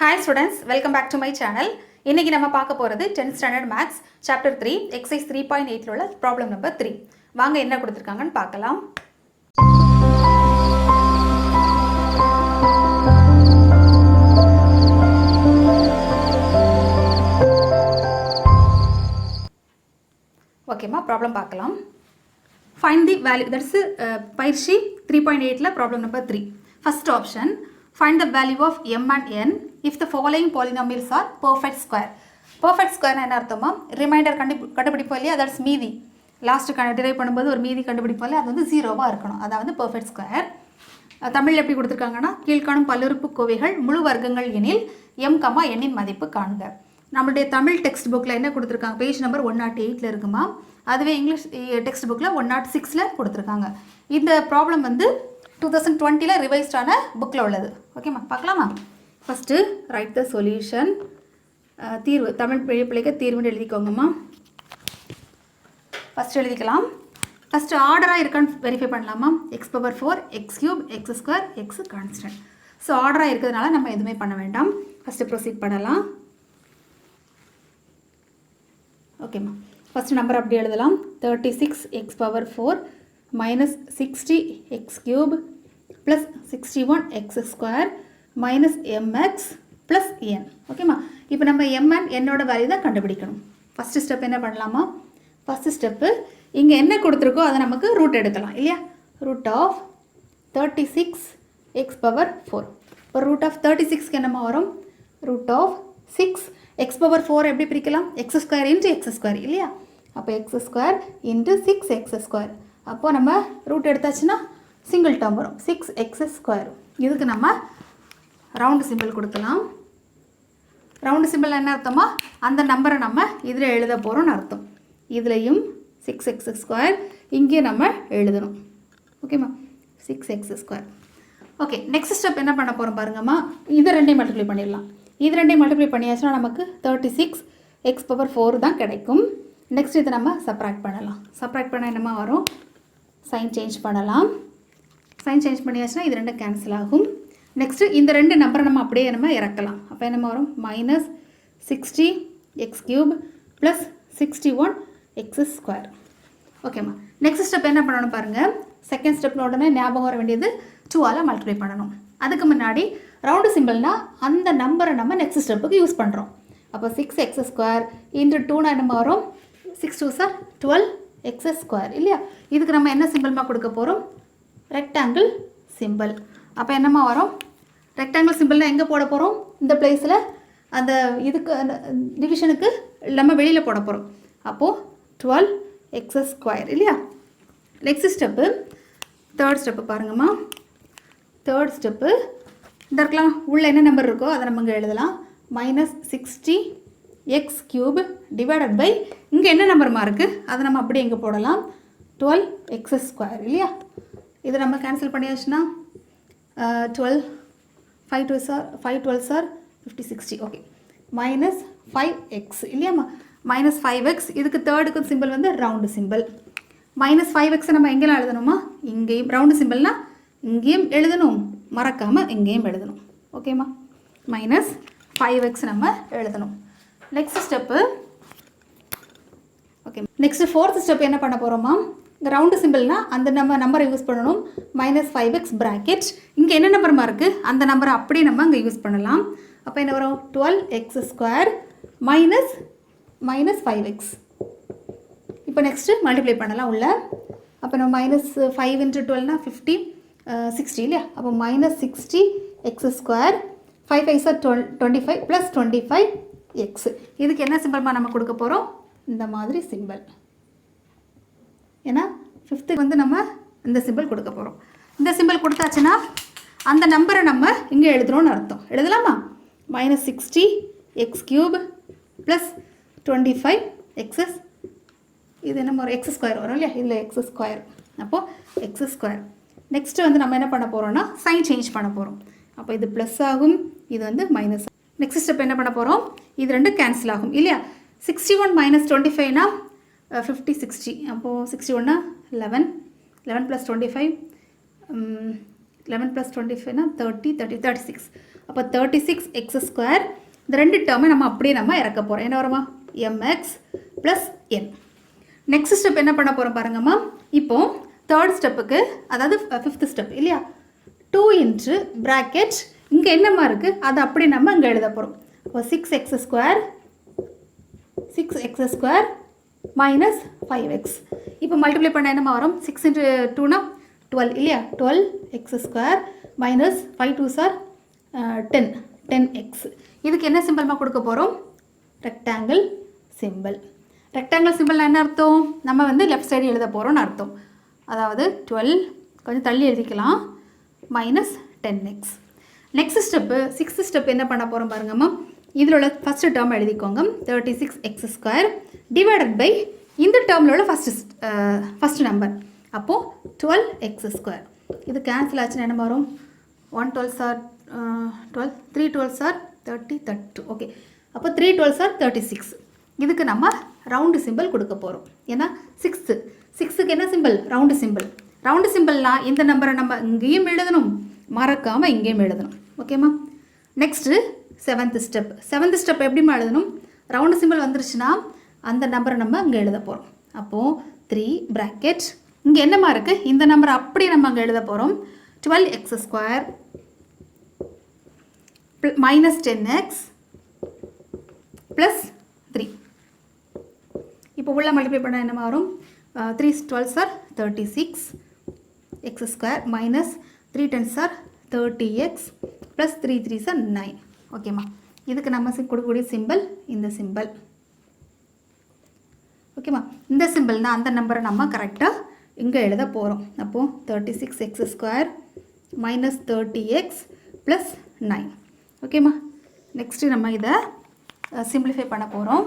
Hi students, welcome back to my channel. இன்னைக்கு நம்ம பார்க்க போறது 10th standard maths chapter 3 exercise 3.8 ல உள்ள problem number 3. வாங்க என்ன கொடுத்திருக்காங்கன்னு பார்க்கலாம். ஓகேமா problem பார்க்கலாம். Find the value, that's பயிற்சி 3.8 ல problem number 3. First option, find the value of m and n if the following polynomials are perfect square. Perfect square என்ன அர்த்தமா? ரிமைண்டர் கண்டுபிடிப்போம் இல்லையா, that's மீதி. லாஸ்ட் டிரைவ் பண்ணும்போது ஒரு மீதி கண்டுபிடிப்போம் இல்லையா, அது வந்து ஜீரோவாக இருக்கணும், அதாவது perfect square. தமிழில் எப்படி கொடுத்துருக்காங்கன்னா, கீழ்காணும் பல்லுறுப்புக்கோவைகள் முழு வர்க்கங்கள் எனில் m, n இன் மதிப்பு காண்க. நம்மளுடைய தமிழ் டெக்ஸ்ட் புக்கில் என்ன கொடுத்துருக்காங்க, பேஜ் நம்பர் 108 இருக்குமா, அதுவே இங்கிலீஷ் டெக்ஸ்ட் புக்கில் 106 கொடுத்துருக்காங்க. இந்த ப்ராப்ளம் வந்து 2020 ரிவைஸ்டான புக்கில் உள்ளது. ஓகேம்மா, பார்க்கலாமா? ஃபஸ்ட்டு ரைட் த சொல்யூஷன், தீர்வு, தமிழ் பிழைக்க தீர்வுன்னு எழுதிக்கோங்கம்மா. ஃபஸ்ட்டு எழுதிக்கலாம். ஃபஸ்ட்டு ஆர்டராக இருக்கான்னு வெரிஃபை பண்ணலாமா? X power 4, x cube, x square, x constant. So ஆர்டராக இருக்கிறதுனால நம்ம எதுவுமே பண்ண வேண்டாம். ஃபஸ்ட்டு ப்ரொசீட் பண்ணலாம். ஓகேம்மா, ஃபஸ்ட்டு நம்பர் அப்படி எழுதலாம். 36 x power 4 minus 60 x cube plus 61 x square minus m x plus n. ஓகேம்மா, இப்போ நம்ம எம்என் என்னோட வேல்யூ தான் கண்டுபிடிக்கணும். ஃபஸ்ட்டு ஸ்டெப் என்ன பண்ணலாமா? ஃபஸ்ட்டு ஸ்டெப்பு இங்கே என்ன கொடுத்துருக்கோ அதை நமக்கு ரூட் எடுக்கலாம் இல்லையா. Root of 36 x power 4. இப்போ ரூட் ஆஃப் 36க்கு என்னம்மா வரும்? ரூட் ஆஃப் 6 எக்ஸ் பவர் 4 எப்படி பிரிக்கலாம்? X square into X square இல்லையா. அப்போ X square into 6 X square. அப்போது நம்ம ரூட் எடுத்தாச்சுன்னா சிங்கிள் டேர்ம் வரும், 6 எக்ஸ் ஸ்கொயர். இதுக்கு நம்ம ரவுண்டு சிம்பிள் கொடுக்கலாம். ரவுண்டு சிம்பிள் என்ன அர்த்தமா, அந்த நம்பரை நம்ம இதில் எழுத போகிறோம்னு அர்த்தம். இதுலேயும் 6 எக்ஸ் ஸ்கொயர் இங்கேயும் நம்ம எழுதணும். ஓகேம்மா, 6 X square. Okay, next step என்ன பண்ண போகிறோம் பாருங்கம்மா. இது ரெண்டையும் மல்டிப்ளை பண்ணிடலாம். இது ரெண்டையும் மல்டிப்ளை பண்ணியாச்சுன்னா நமக்கு 36 எக்ஸ் பவர் 4 தான் கிடைக்கும். நெக்ஸ்ட் இதை நம்ம சப்ராக்ட் பண்ணலாம். சப்ராக்ட் பண்ண என்னமா வரும்? சைன் சேஞ்ச் பண்ணலாம். சைன் சேஞ்ச் பண்ணியாச்சுன்னா இது ரெண்டும் கேன்சல் ஆகும். நெக்ஸ்ட்டு இந்த ரெண்டு நம்பரை நம்ம அப்படியே நம்ம இறக்கலாம். அப்போ என்னமா வரும்? Minus 60 x cube plus 61 x square. ஓகேம்மா, நெக்ஸ்ட் ஸ்டெப் என்ன பண்ணணும் பாருங்கள். செகண்ட் ஸ்டெப்பில் உடனே ஞாபகம் வர வேண்டியது 2ஆல் மல்டிப்ளை பண்ணணும். அதுக்கு முன்னாடி ரவுண்டு சிம்பிள்னால் அந்த நம்பரை நம்ம நெக்ஸ்ட் ஸ்டெப்புக்கு யூஸ் பண்ணுறோம். அப்போ 6 எக்ஸ் ஸ்கொயர் இன்ட்டு 2 என்னமா வரும்? 6 2 சார் 12 எக்ஸ் ஸ்கொயர் இல்லையா. இதுக்கு நம்ம என்ன சிம்பிள்மா கொடுக்க போகிறோம்? Rectangle simple. அப்போ என்னம்மா வரும்? ரெக்டாங்கிள் சிம்பிள்னால் எங்கே போட போகிறோம்? இந்த பிளேஸில் அந்த இதுக்கு அந்த டிவிஷனுக்கு நம்ம வெளியில் போட போகிறோம். அப்போது 12 எக்ஸ் ஸ்கொயர் இல்லையா. நெக்ஸ்ட் ஸ்டெப்பு, தேர்ட் ஸ்டெப்பு பாருங்கம்மா. தேர்ட் ஸ்டெப்பு இந்த இருக்கலாம், உள்ள என்ன நம்பர் இருக்கோ அதை நம்ம இங்கே எழுதலாம். Minus 60 x cube divided by இங்கே என்ன நம்பர்மா இருக்குது அதை நம்ம அப்படியே எங்கே போடலாம்? 12 எக்ஸ் ஸ்கொயர் இல்லையா. இதை நம்ம கேன்சல் பண்ணியாச்சுன்னா 12 5 2 sir 5 12 sir 50 60. Okay, minus 5x இல்லையாம்மா. Minus 5x. இதுக்கு தேர்டுக்கு சிம்பிள் வந்து ரவுண்டு சிம்பிள். மைனஸ் 5x நம்ம எங்கெல்லாம் எழுதணுமா? இங்கேயும் ரவுண்டு சிம்பிள்னால் இங்கேயும் எழுதணும், மறக்காமல் இங்கேயும் எழுதணும். ஓகேம்மா, மைனஸ் 5x நம்ம எழுதணும். Next step. Okay, next fourth step என்ன பண்ண போகிறோமா? இந்த ரவுண்டு சிம்பிள்னால் அந்த நம்ம நம்பரை யூஸ் பண்ணணும். Minus 5x bracket. இங்கே என்ன நம்பர்மா இருக்குது அந்த நம்பரை அப்படியே நம்ம அங்கே யூஸ் பண்ணலாம். அப்போ என்ன வரும்? 12 எக்ஸ் ஸ்கொயர் மைனஸ் 5x. இப்போ நெக்ஸ்ட்டு மல்டிப்ளை பண்ணலாம் உள்ள. அப்போ நம்ம மைனஸ் 5 இன்ட்டு 12னா 50 60 இல்லையா. அப்போ minus 60 X square 5 5 sir 25 plus 25 X. இதுக்கு என்ன சிம்பிள்மா நம்ம கொடுக்க போகிறோம்? இந்த மாதிரி சிம்பிள். ஏன்னா 5th வந்து நம்ம இந்த சிம்பிள் கொடுக்க போகிறோம். இந்த சிம்பிள் கொடுத்தாச்சுன்னா அந்த நம்பரை நம்ம இங்கே எழுதுகிறோன்னு அர்த்தம். எழுதலாமா? மைனஸ் 60 எக்ஸ் கியூப் ப்ளஸ் 25 எக்ஸஸ். இது என்ன ஒரு எக்ஸ் ஸ்கொயர் வரும் இல்லையா, இதில் எக்ஸ் ஸ்கொயர். அப்போது எக்ஸ் ஸ்கொயர். நெக்ஸ்ட்டு வந்து நம்ம என்ன பண்ண போகிறோம்னா சைன் சேஞ்ச் பண்ண போகிறோம். அப்போ இது ப்ளஸ் ஆகும், இது வந்து மைனஸ். நெக்ஸ்ட் ஸ்டெப் என்ன பண்ண போகிறோம்? இது ரெண்டு கேன்சல் ஆகும் இல்லையா. 61 மைனஸ் 25னா 50 60. அப்போது 61னா 11 11 ப்ளஸ் 25 11 + 25 30 36. அப்போ 36x². இந்த ரெண்டு டேர்மை நம்ம அப்படியே நம்ம இறக்க போகிறோம். என்ன வருமா? mx plus n. Next step என்ன பண்ண போகிறோம் பாருங்கம்மா. இப்போ தேர்ட் ஸ்டெப்புக்கு, அதாவது ஃபிஃப்த் ஸ்டெப் இல்லையா, 2 இன்ட்டு ப்ராக்கெட் இங்கே என்னம்மா இருக்குது அதை அப்படி நம்ம இங்கே எழுத போகிறோம். அப்போ 6x² மைனஸ் 5x. இப்போ மல்டிப்ளை பண்ண என்னம்மா வரும்? 6 இன்ட்டு 2னா 12 இல்லையா, 12x² minus 5 2s are 10x. இதுக்கு என்ன சிம்பிள்மா கொடுக்க போகிறோம்? Rectangle simple. ரெக்டாங்கிள் சிம்பிள்னா என்ன அர்த்தம்? நம்ம வந்து லெஃப்ட் சைடு எழுத போகிறோம்னு அர்த்தம். அதாவது 12 கொஞ்சம் தள்ளி எழுதிக்கலாம் minus 10x. Next step, sixth step என்ன பண்ண போகிறோம் பாருங்கம்மா. இதில் உள்ள ஃபஸ்ட்டு டேர்ம் எழுதிக்கோங்க. 36x² டிவைடட் பை இந்த டேர்மில் உள்ள ஃபஸ்ட்டு நம்பர். அப்போது 12x². இது கேன்சல் ஆச்சுன்னா என்ன வரும்? 1 12s are 12, 3 12s are 30, 32. Okay, அப்போ 3 12s are 36. இதுக்கு நம்ம ரவுண்டு சிம்பிள் கொடுக்க போகிறோம். ஏன்னா சிக்ஸுக்கு என்ன சிம்பிள்? Round simple. ரவுண்டு சிம்பிள்னால் இந்த நம்பரை நம்ம இங்கேயும் எழுதணும், மறக்காமல் இங்கேயும் எழுதணும். ஓகேம்மா. நெக்ஸ்ட்டு செவன்த் ஸ்டெப் எப்படிமா எழுதணும்? ரவுண்டு சிம்பிள் வந்துருச்சுன்னா அந்த நம்பரை நம்ம இங்கே எழுத போகிறோம். அப்போது 3 ப்ராக்கெட் இங்கே என்னம்மா இருக்குது? இந்த நம்பரை அப்படியே நம்ம அங்கே எழுத போகிறோம். 12x² minus 10x plus 3. இப்போ உள்ள மல்டிப்ளை பண்ண என்னமா வரும்? 3 12s are 36 x² minus 3 10s are 30x plus 3 3s are 9. ஓகேம்மா. இதுக்கு நம்ம கொடுக்கக்கூடிய சிம்பிள் இந்த சிம்பிள். ஓகேம்மா. இந்த சிம்பிள்னால் அந்த நம்பரை நம்ம கரெக்டாக இங்கே எழுத போகிறோம். அப்போது 36x² மைனஸ் 30x ப்ளஸ் 9. ஓகேம்மா. நெக்ஸ்ட்டு நம்ம இதை சிம்பிளிஃபை பண்ண போகிறோம்.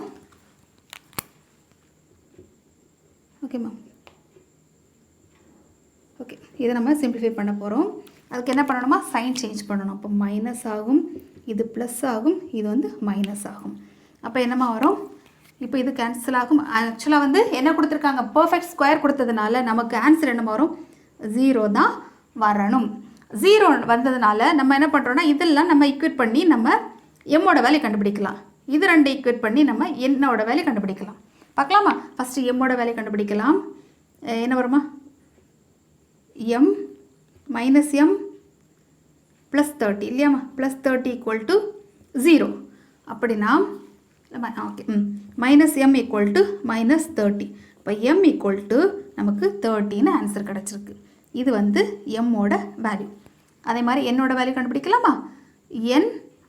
ஓகேம்மா. ஓகே, இதை நம்ம சிம்பிளிஃபை பண்ண போகிறோம். அதுக்கு என்ன பண்ணணுமா? சைன் சேஞ்ச் பண்ணணும். அப்போ மைனஸ் ஆகும், இது ப்ளஸ் ஆகும், இது வந்து மைனஸ் ஆகும். அப்போ என்னம்மா வரும்? இப்போ இது கேன்சல் ஆகும். ஆக்சுவலாக வந்து என்ன கொடுத்துருக்காங்க? பர்ஃபெக்ட் ஸ்கொயர் கொடுத்ததுனால நமக்கு ஆன்சர் என்ன வரும்? 0 தான் வரணும். 0 வந்ததுனால நம்ம என்ன பண்ணுறோன்னா இதெல்லாம் நம்ம ஈக்குவேட் பண்ணி நம்ம எம்மோட வேல்யூ கண்டுபிடிக்கலாம். இது ரெண்டு ஈக்குவேட் பண்ணி நம்ம என்னோட வேல்யூ கண்டுபிடிக்கலாம். பார்க்கலாமா? ஃபஸ்ட்டு எம்மோட வேல்யூ கண்டுபிடிக்கலாம். என்ன வருமா? m மைனஸ் m ப்ளஸ் 30 இல்லையாம்மா? Plus 30 equal to 0. அப்படின்னா okay, minus m equal to minus 30. இப்போ m ஈக்குவல் டு நமக்கு 30ன்னு ஆன்சர் கிடச்சிருக்கு. இது வந்து எம்மோட வேல்யூ. அதே மாதிரி என்னோட வேல்யூ கண்டுபிடிக்கலாமா? n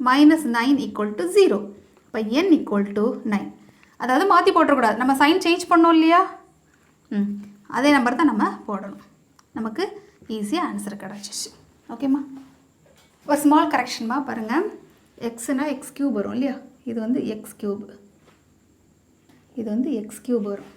minus 9 equal to 0. இப்போ n ஈக்குவல் டு 9. அதாவது மாற்றி போட்டுறக்கூடாது, நம்ம சைன் சேஞ்ச் பண்ணோம் இல்லையா, அதே நம்பர் தான் நம்ம போடணும். நமக்கு ஈஸியாக ஆன்சர் கிடச்சிச்சு. ஓகேம்மா. ஒரு ஸ்மால் கரெக்ஷன்மா பாருங்கள். எக்ஸ்னா x³ வரும் இல்லையா, இது வந்து x³, இது வந்து x³ வரும்.